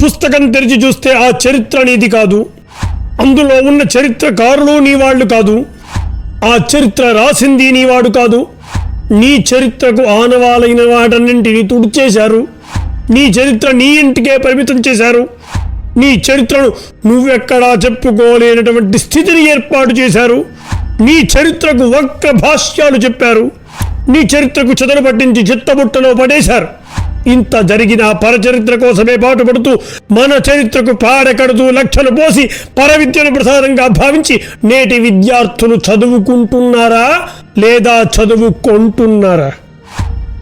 పుస్తకం తెరిచి చూస్తే ఆ చరిత్ర నీది కాదు, అందులో ఉన్న చరిత్రకారులు నీ వాళ్ళు కాదు, ఆ చరిత్ర రాసింది నీ వాడు కాదు. నీ చరిత్రకు ఆనవాలైన వాటన్నింటినీ తుడిచేశారు. నీ చరిత్ర నీ ఇంటికే పరిమితం చేశారు. నీ చరిత్రను నువ్వెక్కడా చెప్పుకోలేనటువంటి స్థితిని ఏర్పాటు చేశారు. నీ చరిత్రకు వక్ర భాష్యాలు చెప్పారు. నీ చరిత్రకు చెదలు పట్టించి చిత్తబుట్టలో పడేశారు. ఇంత జరిగిన పరచరిత్ర కోసమే పాటుపడుతూ మన చరిత్రకు పాడెకడుతూ లక్షలు పోసి పరవిద్యను ప్రసాదంగా భావించి నేటి విద్యార్థులు చదువుకుంటున్నారా లేదా చదువుకుంటున్నారా?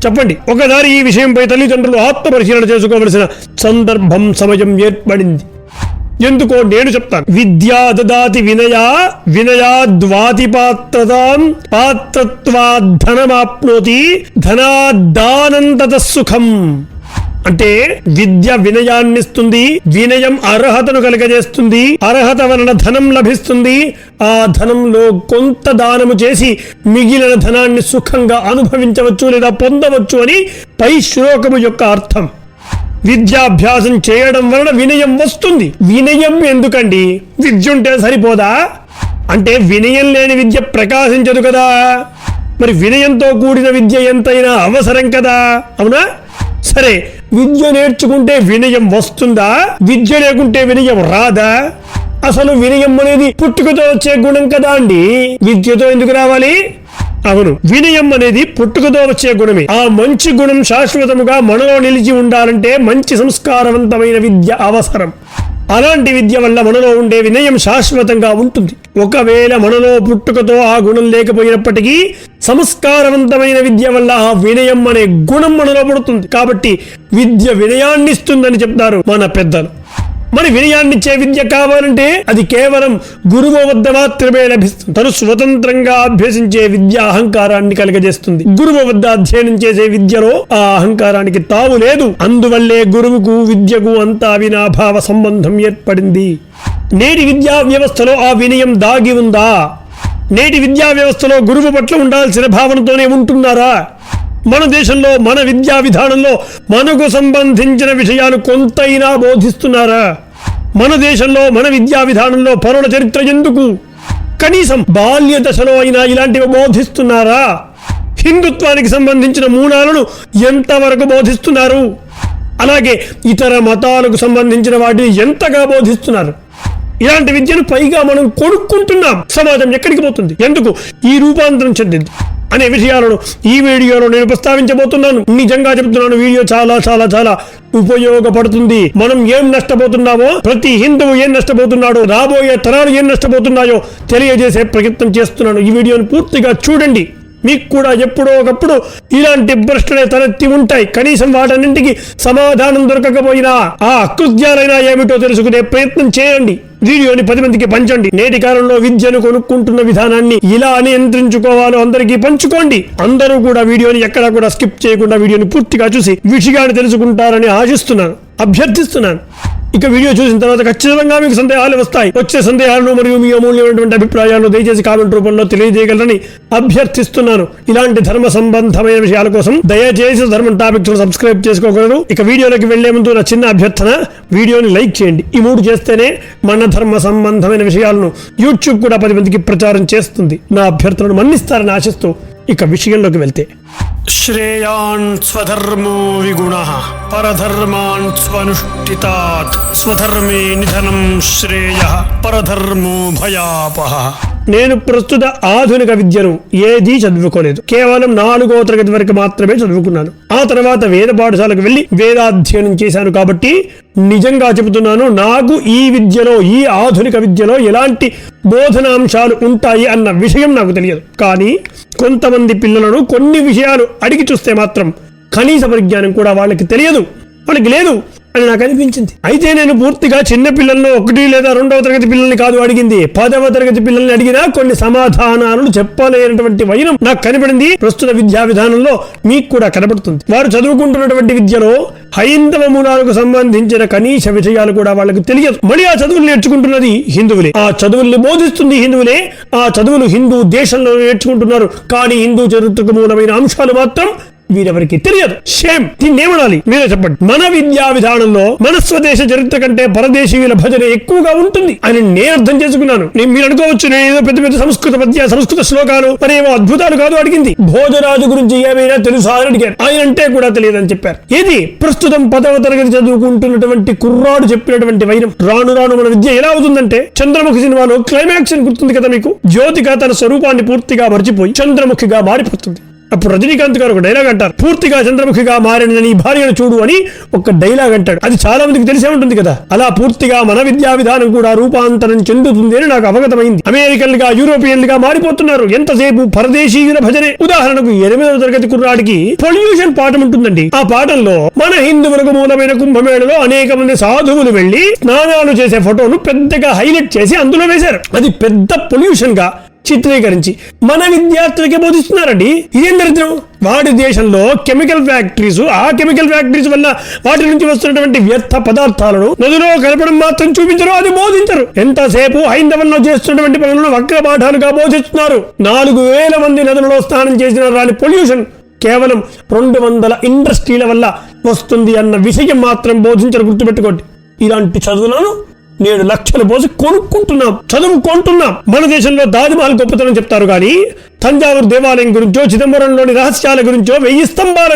చెప్పండి. ఒకసారి ఈ విషయంపై తల్లిదండ్రులు ఆత్మపరిశీలన చేసుకోవలసిన సందర్భం సమయం ఏర్పడింది. ఎందుకో నేను చెప్తాను. విద్యా దదాతి వినయా వినయాద్వాతి పాత్రతాం పాత్రత్వాద్ధనమాప్నోతి ధనాద్దానంతత సుఖం. అంటే విద్య వినయాన్నిస్తుంది, వినయం అర్హతను కలుగజేస్తుంది, అర్హత వలన ధనం లభిస్తుంది. ఆ ధనంలో కొంత దానము చేసి మిగిలిన ధనాన్ని సుఖంగా అనుభవించవచ్చు లేదా పొందవచ్చు అని పై శ్లోకము యొక్క అర్థం. విద్యాభ్యాసం చేయడం వలన వినయం వస్తుంది. వినయం ఎందుకండి? విద్య ఉంటే సరిపోదా? అంటే వినయం లేని విద్య ప్రకాశించదు కదా. మరి వినయంతో కూడిన విద్య ఎంతైనా అవసరం కదా, అవునా? సరే, విద్య నేర్చుకుంటే వినయం వస్తుందా? విద్య లేకుంటే వినయం రాదా? అసలు వినయం అనేది పుట్టుకతో వచ్చే గుణం కదా అండి. విద్యతో ఎందుకు రావాలి? అవును, వినయం అనేది పుట్టుకతో వచ్చే గుణమే. ఆ మంచి గుణం శాశ్వతముగా మనలో నిలిచి ఉండాలంటే మంచి సంస్కారవంతమైన విద్య అవసరం. అలాంటి విద్య వల్ల మనలో ఉండే వినయం శాశ్వతంగా ఉంటుంది. ఒకవేళ మనలో పుట్టుకతో ఆ గుణం లేకపోయినప్పటికీ సంస్కారవంతమైన విద్య వల్ల ఆ వినయం అనే గుణం మనలో పుడుతుంది. కాబట్టి విద్య వినయాన్ని ఇస్తుందని చెప్తారు మన పెద్దలు. మరి వినయాన్నిచ్చే విద్య కావాలంటే అది కేవలం గురువు వద్ద మాత్రమే లభిస్తుంది. తను స్వతంత్రంగా అభ్యసించే విద్య అహంకారాన్ని కలుగజేస్తుంది. గురువు వద్ద అధ్యయనం చేసే విద్యలో ఆ అహంకారానికి తావు లేదు. అందువల్లే గురువుకు విద్యకు అంతా అవినాభావ సంబంధం ఏర్పడింది. నేటి విద్యా వ్యవస్థలో ఆ వినయం దాగి ఉందా? నేటి విద్యా వ్యవస్థలో గురువు పట్ల ఉండాల్సిన భావనతోనే ఉంటున్నారా? మన దేశంలో మన విద్యా విధానంలో మనకు సంబంధించిన విషయాలు కొంతైనా బోధిస్తున్నారా? మన దేశంలో మన విద్యా విధానంలో పరుల చరిత్ర ఎందుకు? కనీసం బాల్య దశలో అయినా ఇలాంటివి బోధిస్తున్నారా? హిందుత్వానికి సంబంధించిన మూలాలను ఎంతవరకు బోధిస్తున్నారు? అలాగే ఇతర మతాలకు సంబంధించిన వాటిని ఎంతగా బోధిస్తున్నారు? ఇలాంటి విద్యను పైగా మనం కొనుక్కుంటున్నాం. సమాజం ఎక్కడికి పోతుంది? ఎందుకు ఈ రూపాంతరం చెందింది అనే విషయాలను ఈ వీడియోలో నేను ప్రస్తావించబోతున్నాను. నిజంగా చెప్తున్నాను, వీడియో చాలా చాలా చాలా ఉపయోగపడుతుంది. మనం ఏం నష్టపోతున్నామో, ప్రతి హిందువు ఏం నష్టపోతున్నాడో, రాబోయే తరాలు ఏం నష్టపోతున్నాయో తెలియజేసే ప్రయత్నం చేస్తున్నాను. ఈ వీడియోను పూర్తిగా చూడండి. మీకు కూడా ఎప్పుడో ఒకప్పుడు ఇలాంటి ప్రశ్నలే తలెత్తి ఉంటాయి. కనీసం వాటన్నింటికి సమాధానం దొరకకపోయినా ఆ అకృత్యాలైనా ఏమిటో తెలుసుకునే ప్రయత్నం చేయండి. వీడియోని 10 మందికి పంచండి. నేటి కాలంలో విద్యను కొనుక్కుంటున్న విధానాన్ని ఇలా నియంత్రించుకోవాలో అందరికీ పంచుకోండి. అందరూ కూడా వీడియోని ఎక్కడా కూడా స్కిప్ చేయకుండా వీడియోని పూర్తిగా చూసి విషయాన్ని తెలుసుకుంటారని ఆశిస్తున్నాను, అభ్యర్థిస్తున్నాను. ఇక వీడియో చూసిన తర్వాత ఖచ్చితంగా మీకు సందేహాలు వస్తాయి. వచ్చే సందేహాలను మరియు మీ అమూల్యమైనటువంటి అభిప్రాయాలను దయచేసి కామెంట్ రూపంలో తెలియజేయగలరని అభ్యర్థిస్తున్నాను. ఇలాంటి ధర్మ సంబంధమైన విషయాల కోసం దయచేసి ధర్మం టాపిక్స్ సబ్స్క్రైబ్ చేసుకోగలరు. ఇక వీడియోలోకి వెళ్లే ముందు నా చిన్న అభ్యర్థన, వీడియోని లైక్ చేయండి. ఈ 3 చేస్తేనే మన ధర్మ సంబంధమైన విషయాలను యూట్యూబ్ కూడా 10 మందికి ప్రచారం చేస్తుంది. నా అభ్యర్థనను మన్నిస్తారని ఆశిస్తూ ఇక విషయంలోకి వెళ్తే, శ్రేయాన్ స్వధర్మో విగుణః పరధర్మాన్ స్వనుష్ఠితాత్ స్వధర్మే నిధనం శ్రేయః పరధర్మో భయాపహః. నేను ప్రస్తుత ఆధునిక విద్యను ఏదీ చదువుకోలేదు. కేవలం 4వ తరగతి వరకు మాత్రమే చదువుకున్నాను. ఆ తర్వాత వేద పాఠశాలకు వెళ్లి వేదాధ్యయనం చేశాను. కాబట్టి నిజంగా చెబుతున్నాను, నాకు ఈ విద్యలో, ఈ ఆధునిక విద్యలో ఎలాంటి బోధనాంశాలు ఉంటాయి అన్న విషయం నాకు తెలియదు. కానీ కొంతమంది పిల్లలను కొన్ని విషయాలు అడిగి చూస్తే మాత్రం కనీస పరిజ్ఞానం కూడా వాళ్ళకి తెలియదు, వాళ్ళకి లేదు అని నాకు అనిపించింది. అయితే నేను పూర్తిగా చిన్న పిల్లలను, 1 లేదా 2వ తరగతి పిల్లల్ని కాదు అడిగింది, 10వ తరగతి పిల్లల్ని అడిగినా కొన్ని సమాధానాలను చెప్పలేనటువంటి వైనం నాకు కనబడింది. ప్రస్తుత విద్యా విధానంలో మీకు కూడా కనబడుతుంది. వారు చదువుకుంటున్నటువంటి విద్యలో హైందవ మూలాలకు సంబంధించిన కనీస విషయాలు కూడా వాళ్ళకు తెలియదు. మళ్ళీ ఆ చదువులు నేర్చుకుంటున్నది హిందువులే, ఆ చదువుల్ని బోధిస్తుంది హిందువులే, ఆ చదువులు హిందూ దేశంలో నేర్చుకుంటున్నారు. కానీ హిందూ చరిత్రకు మూలమైన అంశాలు మాత్రం వీరెవరికి తెలియదు. షేమ్. దీన్ని ఏమనాలి మీరే చెప్పండి. మన విద్యా విధానంలో మన స్వదేశ చరిత్ర కంటే పరదేశీయుల భజన ఎక్కువగా ఉంటుంది అని నేను అర్థం చేసుకున్నాను. మీరు అనుకోవచ్చు నేను ఏదో పెద్ద పెద్ద సంస్కృత శ్లోకాలు మరేమో అద్భుతాలు కాదు అడిగింది. భోజరాజు గురించి ఏమైనా తెలుసా అని అడిగారు. ఆయన అంటే కూడా తెలియదని చెప్పారు. ఇది ప్రస్తుతం 10వ తరగతి చదువుకుంటున్నటువంటి కుర్రాడు చెప్పినటువంటి వైనం. రాను రాను మన విద్య ఎలా అవుతుందంటే, చంద్రముఖి సినిమాలో క్లైమాక్స్ అని గుర్తుంది కదా మీకు, జ్యోతిక తన స్వరూపాన్ని పూర్తిగా మర్చిపోయి చంద్రముఖిగా మారిపోతుంది. అప్పుడు రజనీకాంత్ గారు ఒక డైలాగ్ అంటారు, పూర్తిగా చంద్రముఖిగా మారిన నీ భార్యను చూడు అని ఒక డైలాగ్ అంటాడు. అది చాలా మందికి తెలిసే ఉంటుంది కదా. అలా పూర్తిగా మన విద్యా విధానం కూడా రూపాంతరం చెందుతుంది అని నాకు అవగతమైంది. అమెరికన్లుగా యూరోపియన్లుగా మారిపోతున్నారు. ఎంతసేపు పరదేశీయుల భజనే. ఉదాహరణకు 8వ తరగతి కుర్రాడికి పొల్యూషన్ పాఠం ఉంటుందండి. ఆ పాఠంలో మన హిందువులకు మూలమైన కుంభమేళలో అనేక మంది సాధువులు వెళ్లి స్నానాలు చేసే ఫోటోను పెద్దగా హైలైట్ చేసి అందులో వేశారు. అది పెద్ద పొల్యూషన్ గా చిత్రీకరించి మన విద్యార్థులకే బోధిస్తున్నారండి. ఇదేం దరిద్రం. వాడి దేశంలో కెమికల్ ఫ్యాక్టరీస్, ఆ కెమికల్ ఫ్యాక్టరీస్ వల్ల వాటి నుంచి వస్తున్నటువంటి వ్యర్థ పదార్థాలను నదిలో కలపడం మాత్రం చూపించరు, అది బోధించరు. ఎంతసేపు హైందవంలో చేస్తున్నటువంటి పనులను వక్ర పాఠాలుగా బోధిస్తున్నారు. 4000 మంది నదులలో స్నానం చేసిన రాని పొల్యూషన్ కేవలం 200 ఇండస్ట్రీల వల్ల వస్తుంది అన్న విషయం మాత్రం బోధించరు. గుర్తుపెట్టుకోండి. ఇలాంటి చదువులను నేడు లక్షలు పోసి కొనుక్కుంటున్నాం, చదువుకుంటున్నాం. మన దేశంలో తాజ్మహల్ గొప్పతనం చెప్తారు కానీ తంజావూరు దేవాలయం గురించో, చిదంబరంలోని రహస్యాల గురించో, 1000 స్తంభాల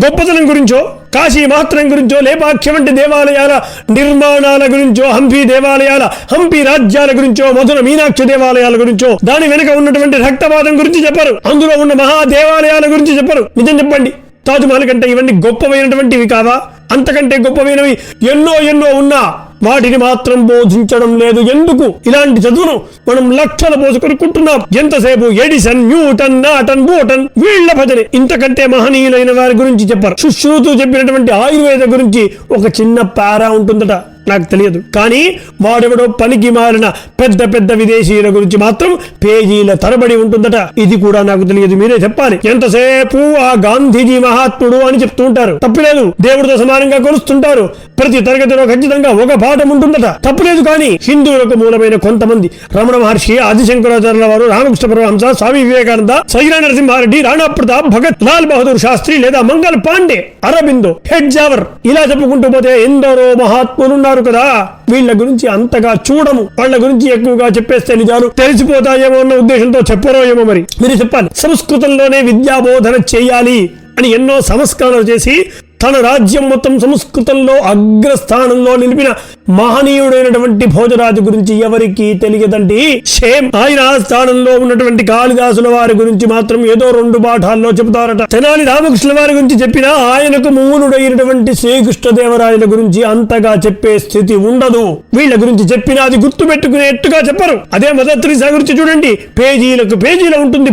గొప్పతనం గురించో, కాశీ మహత్రం గురించో, లేపాక్షి వంటి దేవాలయాల నిర్మాణాల గురించో, హంపి రాజ్యాల గురించో, మధుర మీనాక్షి దేవాలయాల గురించో, దాని వెనుక ఉన్నటువంటి రక్తపాతం గురించి చెప్పరు. అందులో ఉన్న మహా దేవాలయాల గురించి చెప్పరు. నిజం చెప్పండి, తాజ్మహల్ కంటే ఇవన్నీ గొప్పమైనటువంటివి కావా? అంతకంటే గొప్పమైనవి ఎన్నో ఉన్నా వాటిని మాత్రం బోధించడం లేదు. ఎందుకు? ఇలాంటి చదువును మనం లక్షల పోసి కొనుక్కుంటున్నాం. ఎంతసేపు ఎడిసన్, న్యూటన్, నాటన్, బోటన్ వీళ్ల భజనే. ఇంతకంటే మహనీయులైన వారి గురించి చెప్పారు. సుశ్రుతు చెప్పినటువంటి ఆయుర్వేద గురించి ఒక చిన్న పారా ఉంటుందట, నాకు తెలియదు. కానీ వాడెవడో పనికి మారిన పెద్ద విదేశీయుల గురించి మాత్రం పేజీల తరబడి ఉంటుందట. ఇది కూడా నాకు తెలియదు, మీరే చెప్పాలి. ఎంతసేపు ఆ గాంధీజీ మహాత్ముడు అని చెప్తూ ఉంటారు, తప్పులేదు. దేవుడితో సమానంగా కొలుస్తుంటారు. ప్రతి తరగతిలో ఖచ్చితంగా ఒక పాఠం ఉంటుందట, తప్పులేదు. కానీ హిందువులకు మూలమైన కొంతమంది, రమణ మహర్షి, ఆదిశంకరాచార్యుల వారు, రామకృష్ణ పరమహంస, స్వామి వివేకానంద, సైరా నరసింహారెడ్డి, రాణా ప్రతాప్, భగత్, లాల్ బహదూర్ శాస్త్రి లేదా మంగళ పాండే, అరబిందో, హెడ్జావర్ ఇలా చెప్పుకుంటూ పోతే ఎందరో మహాత్ములు కదా. వీళ్ళ గురించి అంతగా చూడము. వాళ్ళ గురించి ఎక్కువగా చెప్పేస్తే నిజాలు తెలిసిపోతాయేమో అన్న ఉద్దేశంతో చెప్పరో ఏమో. మరి మీరు చెప్పాలి. సంస్కృతంలోనే విద్యా బోధన చేయాలి అని ఎన్నో సంస్కరణలు చేసి తన రాజ్యం మొత్తం సంస్కృతంలో అగ్రస్థానంలో నిలిపిన మహనీయుడైనటువంటి భోజరాజు గురించి ఎవరికి తెలియదండి. షేమ్. ఆయన స్థానంలో ఉన్నటువంటి కాళిదాసుల వారి గురించి మాత్రం ఏదో 2 పాఠాల్లో చెబుతారట. తెనాలి రామకృష్ణ వారి గురించి చెప్పినా ఆయనకు మూలుడైనటువంటి శ్రీకృష్ణదేవరాయల గురించి అంతగా చెప్పే స్థితి ఉండదు. వీళ్ళ గురించి చెప్పినా అది గుర్తు పెట్టుకునేట్టుగా చెప్పరు. అదే మదర్ తెరీసా గురించి చూడండి, పేజీలకు పేజీల ఉంటుంది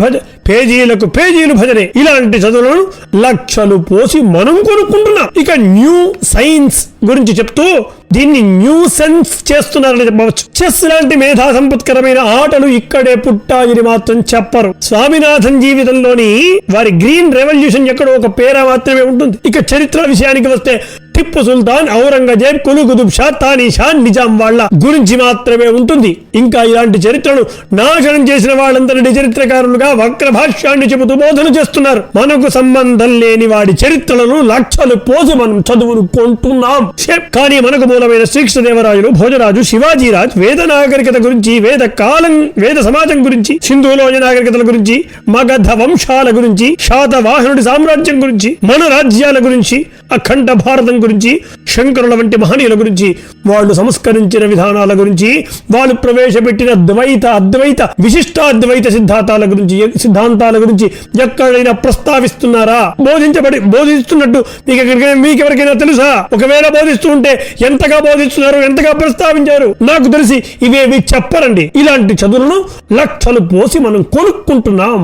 పేజీలకు పేజీలు భజనే. ఇలాంటి చదువులను లక్షలు పోసి మనం కొనుక్కుంటున్నాం. ఇక న్యూ సైన్స్ గురించి చెప్తూ దీన్ని న్యూ సెన్స్ చేస్తున్నారని చెప్పవచ్చు. చెస్ లాంటి మేధా సంపత్కరమైన ఆటలు ఇక్కడే పుట్టాయని మాత్రం చెప్పరు. స్వామినాథన్ జీవితంలోని వారి గ్రీన్ రెవల్యూషన్ ఎక్కడో ఒక పేరా మాత్రమే ఉంటుంది. ఇక చరిత్ర విషయానికి వస్తే టిప్పు సుల్తాన్, ఔరంగజేబ్, కులీ కుతుబ్ షా, తానీషా, నిజాం వాళ్ళ గురించి మాత్రమే ఉంటుంది. ఇంకా ఇలాంటి చరిత్రను నాశనం చేసిన వాళ్ళందరినీ చరిత్రకారులుగా వక్ర భాష్యాన్ని చెబుతూ బోధన చేస్తున్నారు. మనకు సంబంధం లేని వాడి చరిత్రలను లక్షలు పోసి మనం చదువును కొంటున్నాం. కానీ మనకు మూలమైన శ్రీకృష్ణదేవరాయలు, భోజరాజు, శివాజీరాజ్ వేద నాగరికత గురించి, వేద సమాజం గురించి, సింధులోయ నాగరికతల గురించి, మగధ వంశాల గురించి, శాతవాహనుడి సామ్రాజ్యం గురించి, మన రాజ్యాల గురించి, అఖండ భారతం గురించి, శంకరుల వంటి మహనీయుల గురించి, వాళ్ళు సంస్కరించిన విధానాల గురించి, వాళ్ళు ప్రవేశపెట్టిన ద్వైత, అద్వైత, విశిష్టాద్వైత సిద్ధాంతాల గురించి ఎక్కడైనా ప్రస్తావిస్తున్నారా? బోధిస్తున్నట్టు మీకెవరికైనా తెలుసా? ఒకవేళ బోధిస్తూ ఉంటే ఎంతగా బోధిస్తున్నారు, ఎంతగా ప్రస్తావించారు? నాకు తెలిసి ఇవేవి చెప్పరండి. ఇలాంటి చదువులను లక్షలు పోసి మనం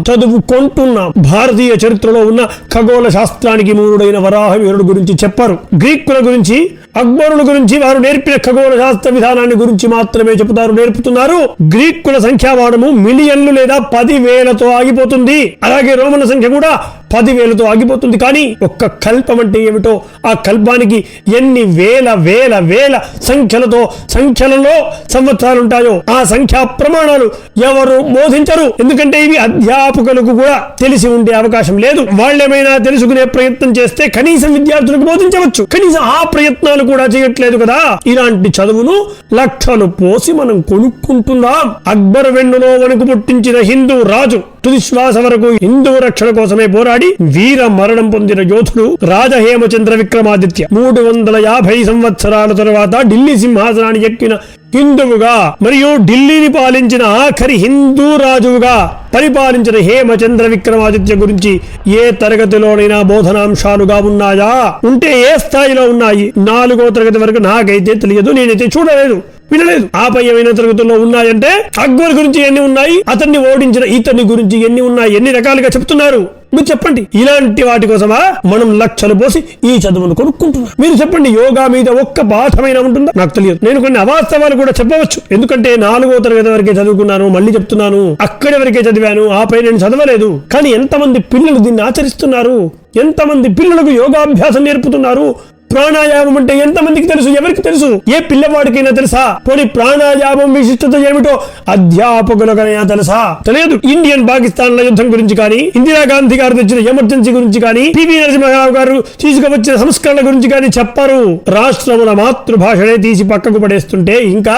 చదువుకుంటున్నాం. భారతీయ చరిత్రలో ఉన్న ఖగోళ శాస్త్రానికి మూలుడైన వరాహవీరుడు గురించి చెప్పారు. గ్రీకుల గురించి, అక్బరుల గురించి, వారు నేర్పిన ఖగోళ శాస్త్ర విధానాన్ని గురించి మాత్రమే నేర్పుతున్నారు. గ్రీకుల సంఖ్యావాడము మిలియన్లు లేదా 10,000తో ఆగిపోతుంది. అలాగే రోమన్ల సంఖ్య కూడా 10,000తో ఆగిపోతుంది. కానీ ఒక్క కల్పం అంటే ఏమిటో, ఆ కల్పానికి ఎన్ని వేల వేల వేల సంఖ్యలలో సంవత్సరాలు ఉంటాయో ఆ సంఖ్యా ప్రమాణాలు ఎవరు బోధించరు. ఎందుకంటే ఇవి అధ్యాపకులకు కూడా తెలిసి ఉండే అవకాశం లేదు. వాళ్ళేమైనా తెలుసుకునే ప్రయత్నం చేస్తే కనీసం విద్యార్థులకు బోధించవచ్చు. కనీసం ఆ ప్రయత్నాలు కూడా చేయట్లేదు కదా. ఇలాంటి చదువును లక్షలు పోసి మనం కొనుక్కుంటున్నాం. అక్బర్ వెన్నులో వణుకు పుట్టించిన హిందూ రాజు, తుది శ్వాస వరకు హిందూ రక్షణ కోసమే పోరాడి వీర మరణం పొందిన యోధుడు రాజహేమచంద్ర విక్రమాదిత్య 350 సంవత్సరాల తరువాత ఢిల్లీ సింహాసనాన్ని ఎక్కిన హిందువుగా మరియు ఢిల్లీని పాలించిన ఆఖరి హిందూ రాజువుగా పరిపాలించిన హేమచంద్ర విక్రమాదిత్య గురించి ఏ తరగతిలోనైనా బోధనాంశాలుగా ఉన్నాయా? ఉంటే ఏ స్థాయిలో ఉన్నాయి? 4వ తరగతి వరకు నాకైతే తెలియదు, నేనైతే చూడలేదు, వినలేదు. ఆపై ఏమైనా తరగతుల్లో ఉన్నాయంటే అక్బర్ గురించి ఎన్ని ఉన్నాయి, అతన్ని ఓడించిన ఇతని గురించి ఎన్ని ఉన్నాయి, ఎన్ని రకాలుగా చెప్తున్నారు మీరు చెప్పండి. ఇలాంటి వాటి కోసమా మనం లక్షలు పోసి ఈ చదువును కొనుక్కుంటున్నాం? మీరు చెప్పండి, యోగా మీద ఒక్క పాఠమైనా ఉంటుందా? నాకు తెలియదు. నేను కొన్ని అవాస్తవాలు కూడా చెప్పవచ్చు, ఎందుకంటే 4వ తరగతి వరకే చదువుకున్నాను. మళ్ళీ చెప్తున్నాను, అక్కడి వరకే చదివాను, ఆపై నేను చదవలేదు. కానీ ఎంతమంది పిల్లలు దీన్ని ఆచరిస్తున్నారు? ఎంతమంది పిల్లలకు యోగాభ్యాసం నేర్పుతున్నారు? ప్రాణాయామం అంటే ఎంతమందికి తెలుసు? ఎవరికి తెలుసు? ఏ పిల్లవాడికైనా తెలుసా? పోనీ ప్రాణాయామం విశిష్టత ఏమిటో అధ్యాపకులకైనా తెలుసా? తెలియదు. ఇండియన్ పాకిస్తాన్ల యుద్ధం గురించి కానీ, ఇందిరాగాంధీ గారు తెచ్చిన ఎమర్జెన్సీ గురించి కానీ, పివి నరసింహారావు గారు తీసుకువచ్చిన సంస్కరణ గురించి కానీ చెప్పరు. రాష్ట్రముల మాతృభాషనే తీసి పక్కకు పడేస్తుంటే ఇంకా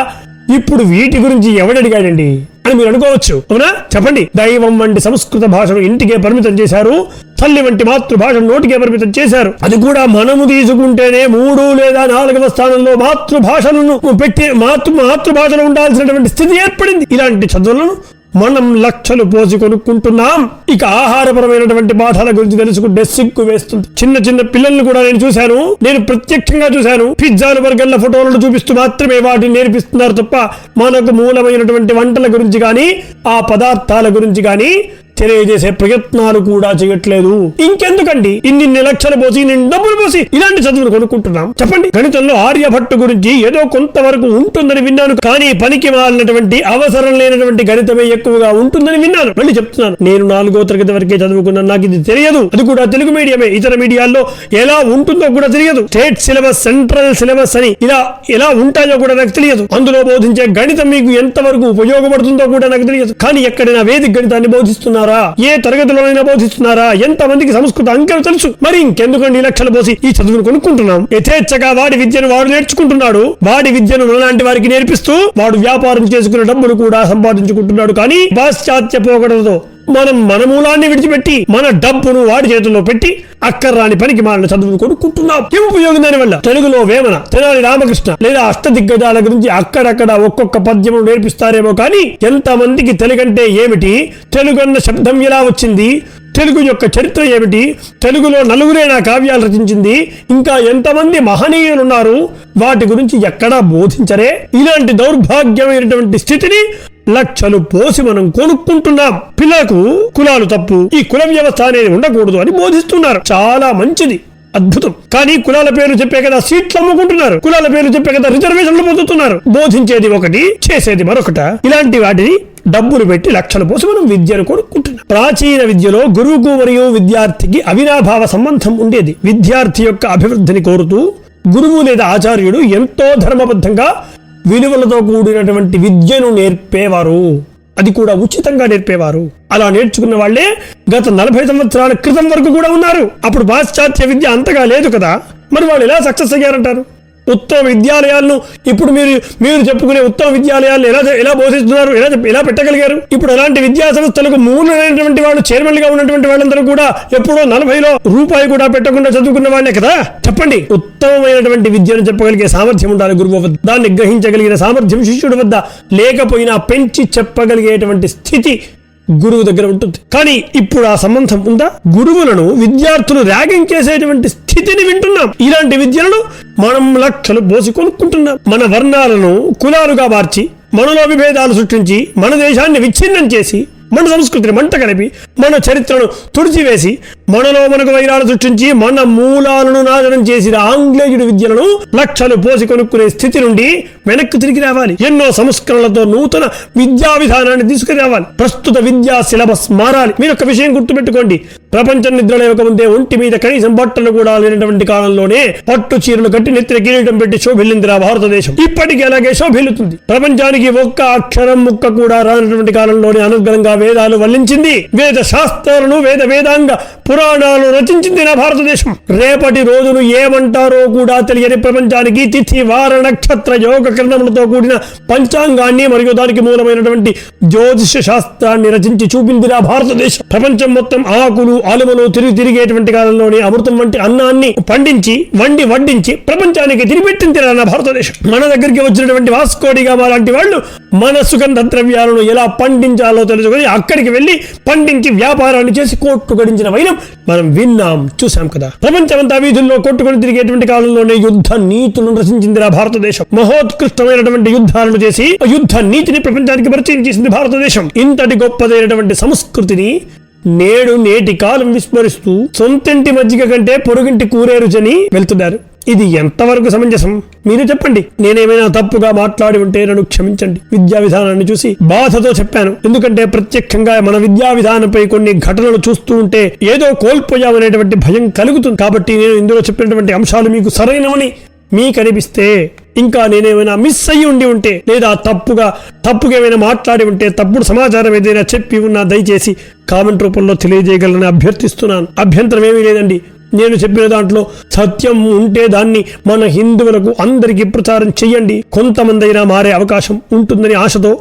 ఇప్పుడు వీటి గురించి ఎవడడిగాడండి అని మీరు అనుకోవచ్చు, అవునా? చెప్పండి. దైవం వంటి సంస్కృత భాషను ఇంటికే పరిమితం చేశారు, తల్లి వంటి మాతృభాషను నోటికే పరిమితం చేశారు. అది కూడా మనము తీసుకుంటేనే 3 లేదా 4వ స్థానంలో మాతృభాషలను పెట్టి మాతృభాషలో ఉండాల్సినటువంటి స్థితి ఏర్పడింది. ఇలాంటి చదువులను మనం లక్షలు పోసి కొనుక్కుంటున్నాం. ఇక ఆహారపరమైనటువంటి పాఠాల గురించి తెలుసుకుంటే సిగ్గు వేస్తుంది. చిన్న పిల్లల్ని కూడా నేను చూశాను, నేను ప్రత్యక్షంగా చూశాను. పిజ్జాలు, బర్గర్ల ఫోటోలను చూపిస్తూ మాత్రమే వాటిని నేర్పిస్తున్నారు తప్ప మనకు మూలమైనటువంటి వంటల గురించి కానీ, ఆ పదార్థాల గురించి కానీ తెలియజేసే ప్రయత్నాలు కూడా చేయట్లేదు. ఇంకెందుకండి ఇన్ని లక్షలు పోసి, ఇన్ని డబ్బులు పోసి ఇలాంటి చదువులు కొనుక్కుంటున్నాం? చెప్పండి. గణితంలో ఆర్యభట్టు గురించి ఏదో కొంతవరకు ఉంటుందని విన్నాను, కానీ పనికి మాలినటువంటి అవసరం లేనటువంటి గణితమే ఎక్కువగా ఉంటుందని విన్నాను. మళ్ళీ చెప్తున్నాను, నేను 4వ తరగతి వరకే చదువుకున్నాను, నాకు ఇది తెలియదు. అది కూడా తెలుగు మీడియమే. ఇతర మీడియాల్లో ఎలా ఉంటుందో కూడా తెలియదు. స్టేట్ సిలబస్, సెంట్రల్ సిలబస్ అని ఇలా ఎలా ఉంటాయో కూడా నాకు తెలియదు. అందులో బోధించే గణితం మీకు ఎంతవరకు ఉపయోగపడుతుందో కూడా నాకు తెలియదు. కానీ ఎక్కడైనా వేదిక గణితాన్ని బోధిస్తున్నారు, ఏ తరగతిలోనైనా బోధిస్తున్నారా? ఎంతమందికి సంస్కృత అంకెలు తెలుసు? మరి ఇంకెందుకండి లక్షలు పోసి ఈ చదువును కొనుక్కుంటున్నాం? యథేచ్ఛగా వాడి విద్యను వాడు నేర్చుకుంటున్నాడు. వాడి విద్యను మనలాంటి వారికి నేర్పిస్తూ వాడు వ్యాపారం చేసుకునే డబ్బులు కూడా సంపాదించుకుంటున్నాడు. కానీ పాశ్చాత్య పోకడలతో మనం మన మూలాన్ని విడిచిపెట్టి మన డబ్బును వాడి చేతుల్లో పెట్టి అక్కర్రాని పనికి మాలిన చదువును కొనుక్కుంటున్నాం. ఏం ఉపయోగం దానివల్ల? తెలుగులో వేమన, తెనాలి రామకృష్ణ లేదా అష్టదిగ్గజాల గురించి అక్కడక్కడ ఒక్కొక్క పద్యము నేర్పిస్తారేమో కానీ ఎంతమందికి తెలుగంటే ఏమిటి, తెలుగన్న శబ్దం ఎలా వచ్చింది, తెలుగు యొక్క చరిత్ర ఏమిటి, తెలుగులో నలుగురైనా కావ్యాలు రచించింది, ఇంకా ఎంతమంది మహనీయులున్నారు, వాటి గురించి ఎక్కడా బోధించరే. ఇలాంటి దౌర్భాగ్యమైనటువంటి స్థితిని లక్షలు పోసి మనం కొనుక్కుంటున్నాం. పిల్లలకు కులాలు తప్పు, ఈ కుల వ్యవస్థ అనేది ఉండకూడదు అని బోధిస్తున్నారు. చాలా మంచిది, అద్భుతం. కానీ కులాల పేర్లు చెప్పే కదా సీట్లు అమ్ముకుంటున్నారు, కులాల పేర్లు చెప్పే కదా రిజర్వేషన్లు పొందుతున్నారు. బోధించేది ఒకటి, చేసేది మరొకట. ఇలాంటి వాటిని డబ్బులు పెట్టి లక్షలు పోసి మనం విద్యను కొనుక్కుంటున్నాం. ప్రాచీన విద్యలో గురువుకు మరియు విద్యార్థికి అవినాభావ సంబంధం ఉండేది. విద్యార్థి యొక్క అభివృద్ధిని కోరుతూ గురువు లేదా ఆచార్యుడు ఎంతో ధర్మబద్ధంగా విలువలతో కూడినటువంటి విద్యను నేర్పేవారు. అది కూడా ఉచితంగా నేర్పేవారు. అలా నేర్చుకున్న వాళ్లే గత 40 సంవత్సరాల క్రితం వరకు కూడా ఉన్నారు. అప్పుడు పాశ్చాత్య విద్య అంతగా లేదు కదా, మరి వాళ్ళు ఎలా సక్సెస్ అయ్యారంటారు? ఉత్తమ విద్యాలయాలను ఇప్పుడు మీరు చెప్పుకునే ఉత్తమ విద్యాలయాలను ఎలా బోధిస్తున్నారు, ఎలా పెట్టగలిగారు? ఇప్పుడు అలాంటి విద్యా సంస్థలకు మూలమైనటువంటి వాళ్ళు, చైర్మన్ గా ఉన్నటువంటి వాళ్ళందరూ కూడా ఎప్పుడో 40లో రూపాయి కూడా పెట్టకుండా చదువుకున్న వాళ్ళే కదా. చెప్పండి, ఉత్తమమైనటువంటి విద్యను చెప్పగలిగే సామర్థ్యం ఉండాలి గురువు వద్ద. దాన్ని గ్రహించగలిగిన సామర్థ్యం శిష్యుడి వద్ద లేకపోయినా పెంచి చెప్పగలిగేటువంటి స్థితి గురువు దగ్గర ఉంటుంది. కానీ ఇప్పుడు ఆ సంబంధం ఉందా? గురువులను విద్యార్థులు ర్యాగింగ్ చేసేటువంటి స్థితిని వింటున్నాం. ఇలాంటి విద్యలను మనం లక్షలు పోసి కొనుక్కుంటున్నాం. మన వర్ణాలను కులాలుగా మార్చి, మనలో విభేదాలు సృష్టించి, మన దేశాన్ని విచ్ఛిన్నం చేసి, మన సంస్కృతిని మంట కలిపి మన చరిత్రను తుడిచివేసి మనలో మనకు వైరాలు సృష్టించి మన మూలాలను నాశనం చేసిన ఆంగ్లేయుడి విద్యలను లక్షలు పోసి కొనుక్కునే స్థితి నుండి వెనక్కి తిరిగి రావాలి. ఎన్నో సంస్కరణలతో నూతన విద్యా విధానాన్ని తీసుకుని రావాలి. ప్రస్తుత విద్యా సిలబస్ మారాలి. మీరు ఒక విషయం గుర్తుపెట్టుకోండి, ప్రపంచం నిద్రలేవకముందే ఒంటి మీద కనీసం బట్టలు కూడా లేనటువంటి కాలంలోనే పట్టు చీరలు కట్టి నెత్తిన కిరీటం పెట్టి శోభిల్లిందిరా భారతదేశం. ఇప్పటికీ అలాగే శోభిల్లుతుంది. ప్రపంచానికి ఒక్క అక్షరం ముక్క కూడా రానటువంటి కాలంలోనే అనుగ్రహంగా వేదాలు వల్లించింది. వేద శాస్త్రాలను వేదాంగ పురాణాలు రచించింది నా భారతదేశం. రేపటి రోజును ఏమంటారో కూడా తెలియని ప్రపంచానికి తిథి వార నక్షత్ర యోగ కిరణములతో కూడిన పంచాంగాన్ని మరియు దానికి మూలమైనటువంటి జ్యోతిష శాస్త్రాన్ని రచించి చూపిందిరా భారతదేశం. ప్రపంచం మొత్తం ఆకులు అలుమలు తిరిగేటువంటి కాలంలోనే అమృతం వంటి అన్నాన్ని పండించి వడ్డించి ప్రపంచానికి తిరిగిపెట్టిందిరా నా భారతదేశం. మన దగ్గరికి వచ్చినటువంటి వాస్కోడిగామా లాంటి వాళ్ళు మన సుగంధ ద్రవ్యాలను ఎలా పండించాలో తెలుసుకొని అక్కడికి వెళ్లి పండించి వ్యాపారాన్ని చేసి కోట్లు గడించిన వైనం మనం విన్నాం, చూసాం కదా. ప్రపంచమంతా వీధుల్లో కొట్టుకొని తిరిగేటువంటి కాలంలోనే యుద్ధ నీతులను రచించిందిరా భారతదేశం. మహోత్కృష్టమైనటువంటి యుద్ధాలను చేసి యుద్ధ నీతిని ప్రపంచానికి పరిచయం చేసింది భారతదేశం. ఇంతటి గొప్పదైనటువంటి సంస్కృతిని నేటి కాలం విస్మరిస్తూ సొంతింటి మజ్జిగ కంటే పొరుగింటి కూరే రుచని వెళ్తున్నారు. ఇది ఎంతవరకు సమంజసం మీరు చెప్పండి. నేనేమైనా తప్పుగా మాట్లాడి ఉంటే నన్ను క్షమించండి. విద్యా విధానాన్ని చూసి బాధతో చెప్పాను. ఎందుకంటే ప్రత్యక్షంగా మన విద్యా విధానంపై కొన్ని ఘటనలు చూస్తూ ఉంటే ఏదో కోల్పోయామనేటువంటి భయం కలుగుతుంది. కాబట్టి నేను ఇందులో చెప్పినటువంటి అంశాలు మీకు సరైనవని మీకు అనిపిస్తే, ఇంకా నేనేమైనా మిస్ అయ్యి ఉంటే లేదా తప్పుగా ఏమైనా మాట్లాడి ఉంటే, తప్పుడు సమాచారం ఏదైనా చెప్పి ఉన్నా దయచేసి కామెంట్ రూపంలో తెలియజేయగలని అభ్యర్థిస్తున్నాను. అభ్యంతరం ఏమీ లేదండి. నేను చెప్పిన దాంట్లో సత్యం ఉంటే దాన్ని మన హిందువులకు అందరికీ ప్రచారం చెయ్యండి. కొంతమంది అయినా మారే అవకాశం ఉంటుందని ఆశతో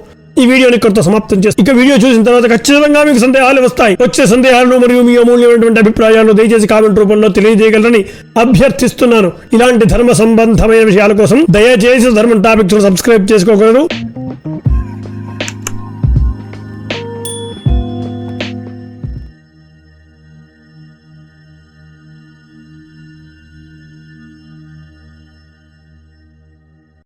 ఈ వీడియోని ఇక్కడితో సమాప్తం చేస్తాను. ఇక వీడియో చూసిన తర్వాత ఖచ్చితంగా మీకు సందేహాలు వస్తాయి. వచ్చే సందేహాలను మరియు మీ అమూల్యమైనటువంటి అభిప్రాయాలను దయచేసి కామెంట్ రూపంలో తెలియజేయగలరని అభ్యర్థిస్తున్నాను. ఇలాంటి ధర్మ సంబంధమైన విషయాల కోసం దయచేసి ధర్మం టాపిక్స్ సబ్స్క్రైబ్ చేసుకోగలరు.